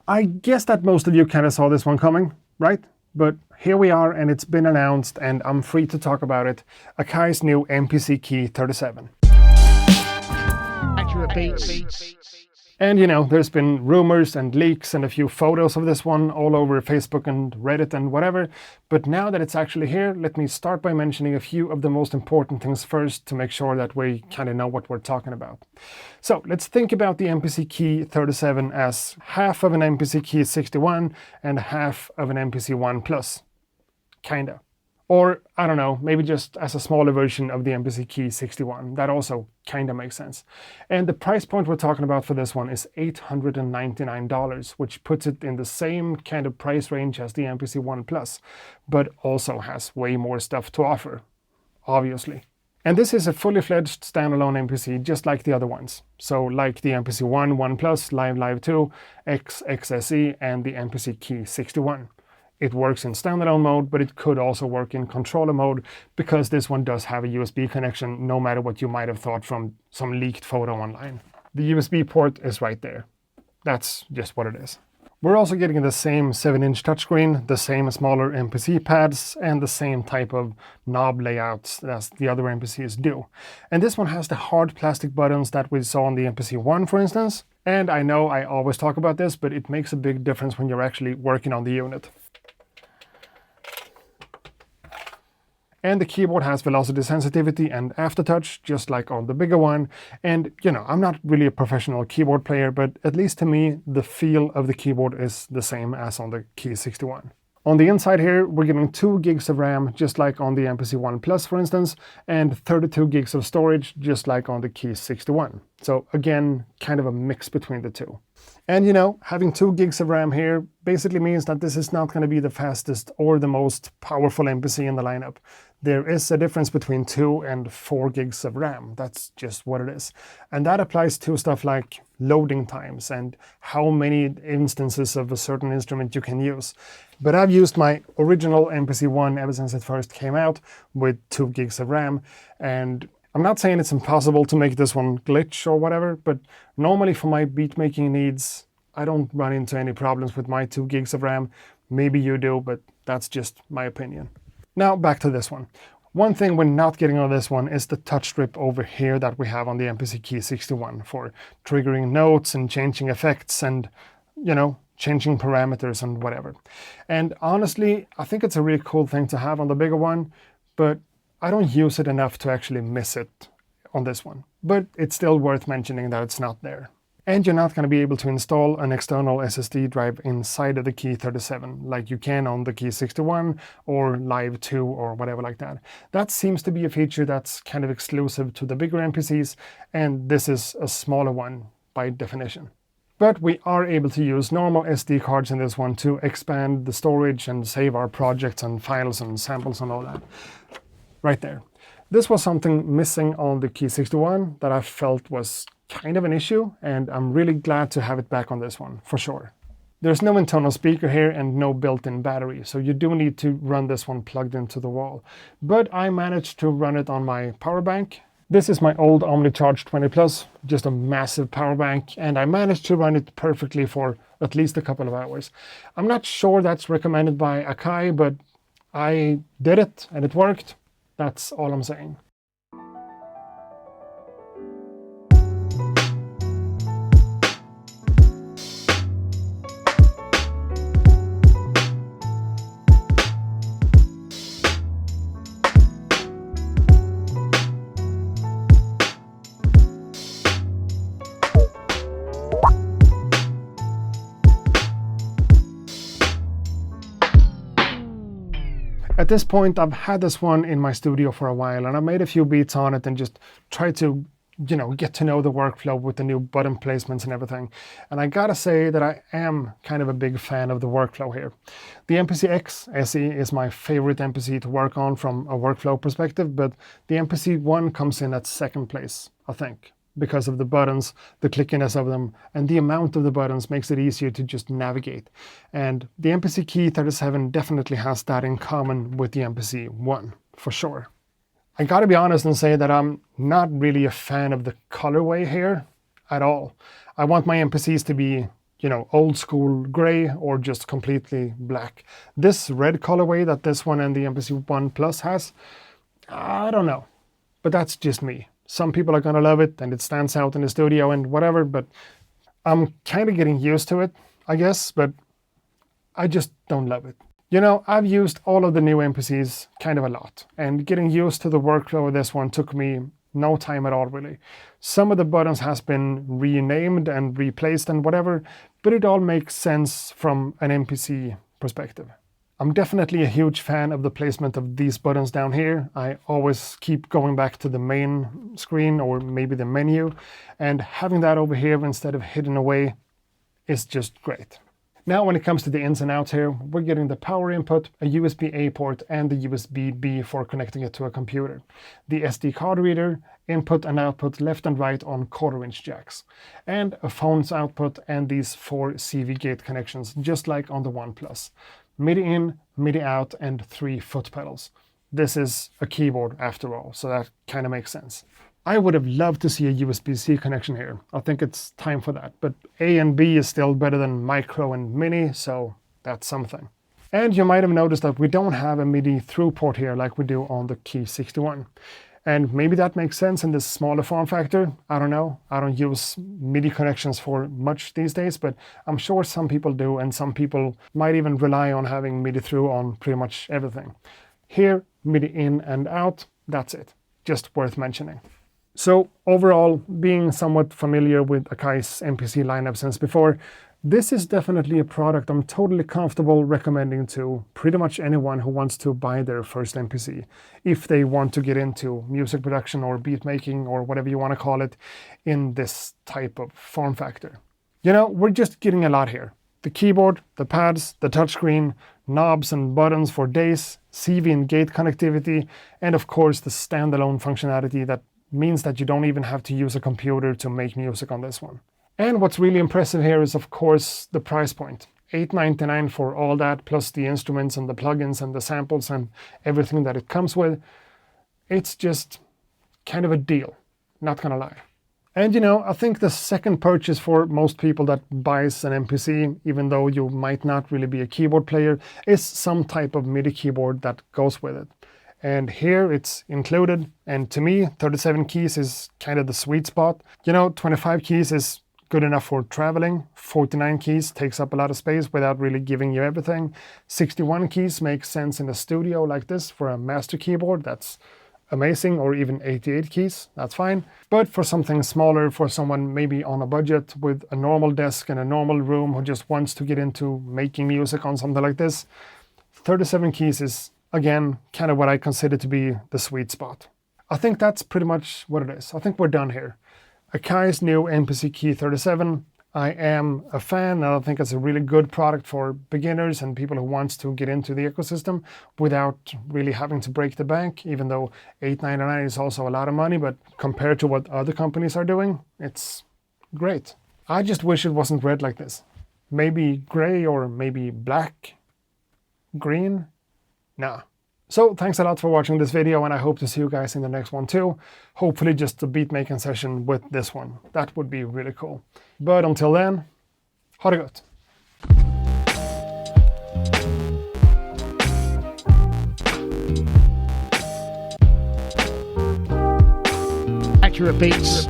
I guess that most of you kind of saw this one coming, right? But here we are, and it's been announced, and I'm free to talk about it. AKAI's new MPC Key 37. Accurate beats. And you know, there's been rumors and leaks and a few photos of this one all over Facebook and Reddit and whatever. But now that it's actually here, let me start by mentioning a few of the most important things first to make sure that we kind of know what we're talking about. So let's think about the MPC Key 37 as half of an MPC Key 61 and half of an MPC 1 Plus. Kinda. Or, I don't know, maybe just as a smaller version of the MPC Key 61. That also kind of makes sense. And the price point we're talking about for this one is $899, which puts it in the same kind of price range as the MPC 1 Plus, but also has way more stuff to offer, obviously. And this is a fully fledged standalone MPC, just like the other ones. So like the MPC 1, 1 Plus, Live 2, XSE, and the MPC Key 61. It works in standalone mode, but it could also work in controller mode because this one does have a USB connection, no matter what you might have thought from some leaked photo online. The USB port is right there. That's just what it is. We're also getting the same 7-inch touchscreen, the same smaller MPC pads, and the same type of knob layouts as the other MPCs do. And this one has the hard plastic buttons that we saw on the MPC 1, for instance. And I know I always talk about this, but it makes a big difference when you're actually working on the unit. And the keyboard has velocity sensitivity and aftertouch, just like on the bigger one. And, you know, I'm not really a professional keyboard player, but at least to me, the feel of the keyboard is the same as on the Key 61. On the inside here, we're getting 2 gigs of RAM, just like on the MPC 1 Plus, for instance, and 32 gigs of storage, just like on the Key 61. So again, kind of a mix between the two. And you know, having 2 gigs of RAM here basically means that this is not going to be the fastest or the most powerful MPC in the lineup. There is a difference between 2 and 4 gigs of RAM. That's just what it is. And that applies to stuff like loading times and how many instances of a certain instrument you can use. But I've used my original MPC 1 ever since it first came out with 2 gigs of RAM. And I'm not saying it's impossible to make this one glitch or whatever, but normally for my beat making needs, I don't run into any problems with my 2 gigs of RAM. Maybe you do, but that's just my opinion. Now back to this one. One thing we're not getting on this one is the touch strip over here that we have on the MPC Key 61 for triggering notes and changing effects and, you know, changing parameters and whatever. And honestly, I think it's a really cool thing to have on the bigger one, but I don't use it enough to actually miss it on this one. But it's still worth mentioning that it's not there. And you're not going to be able to install an external SSD drive inside of the Key 37 like you can on the Key 61 or Live 2 or whatever like that. That seems to be a feature that's kind of exclusive to the bigger MPCs, and this is a smaller one by definition. But we are able to use normal SD cards in this one to expand the storage and save our projects and files and samples and all that. Right there. This was something missing on the Key 61 that I felt was kind of an issue, and I'm really glad to have it back on this one, for sure. There's no internal speaker here and no built-in battery, so you do need to run this one plugged into the wall. But I managed to run it on my power bank. This is my old OmniCharge 20 Plus, just a massive power bank, and I managed to run it perfectly for at least a couple of hours. I'm not sure that's recommended by AKAI, but I did it and it worked. That's all I'm saying. At this point, I've had this one in my studio for a while, and I made a few beats on it and just tried to, you know, get to know the workflow with the new button placements and everything. And I gotta say that I am kind of a big fan of the workflow here. The MPC X SE is my favorite MPC to work on from a workflow perspective, but the MPC 1 comes in at second place, I think, because of the buttons, the clickiness of them, and the amount of the buttons makes it easier to just navigate. And the MPC Key 37 definitely has that in common with the MPC 1, for sure. I gotta be honest and say that I'm not really a fan of the colorway here at all. I want my MPCs to be old school gray or just completely black. This red colorway that this one and the MPC One Plus has, I don't know, but that's just me. Some people are gonna love it and it stands out in the studio and whatever, but I'm kind of getting used to it, I guess, but I just don't love it. I've used all of the new MPCs kind of a lot, and getting used to the workflow of this one took me no time at all, really. Some of the buttons has been renamed and replaced and whatever, but it all makes sense from an MPC perspective. I'm definitely a huge fan of the placement of these buttons down here. I always keep going back to the main screen or maybe the menu, and having that over here instead of hidden away is just great. Now when it comes to the ins and outs here, we're getting the power input, a USB-A port, and the USB-B for connecting it to a computer. The SD card reader, input and output left and right on 1/4-inch jacks, and a phone's output and these 4 CV gate connections, just like on the One Plus. MIDI in, MIDI out, and 3 foot pedals. This is a keyboard after all, so that kind of makes sense. I would have loved to see a USB-C connection here. I think it's time for that, but A and B is still better than micro and mini, so that's something. And you might have noticed that we don't have a MIDI through port here like we do on the Key 61. And maybe that makes sense in this smaller form factor. I don't know. I don't use MIDI connections for much these days, but I'm sure some people do, and some people might even rely on having MIDI through on pretty much everything. Here, MIDI in and out, that's it. Just worth mentioning. So overall, being somewhat familiar with AKAI's MPC lineup since before, this is definitely a product I'm totally comfortable recommending to pretty much anyone who wants to buy their first MPC, if they want to get into music production or beat making or whatever you want to call it in this type of form factor. We're just getting a lot here. The keyboard, the pads, the touchscreen, knobs and buttons for days, CV and gate connectivity, and of course the standalone functionality that means that you don't even have to use a computer to make music on this one. And what's really impressive here is, of course, the price point. $899 for all that, plus the instruments and the plugins and the samples and everything that it comes with. It's just kind of a deal, not gonna lie. And I think the second purchase for most people that buys an MPC, even though you might not really be a keyboard player, is some type of MIDI keyboard that goes with it. And here it's included, and to me 37 keys is kind of the sweet spot. 25 keys is good enough for traveling, 49 keys takes up a lot of space without really giving you everything. 61 keys makes sense in a studio like this for a master keyboard, that's amazing, or even 88 keys, that's fine. But for something smaller, for someone maybe on a budget with a normal desk and a normal room who just wants to get into making music on something like this, 37 keys is, again, kind of what I consider to be the sweet spot. I think that's pretty much what it is. I think we're done here. AKAI's new MPC Key 37, I am a fan, and I think it's a really good product for beginners and people who want to get into the ecosystem without really having to break the bank, even though $899 is also a lot of money, but compared to what other companies are doing, it's great. I just wish it wasn't red like this. Maybe gray or maybe black, green. Nah. So thanks a lot for watching this video, and I hope to see you guys in the next one too. Hopefully just a beat making session with this one. That would be really cool. But until then, ha det gott! Accurate beats.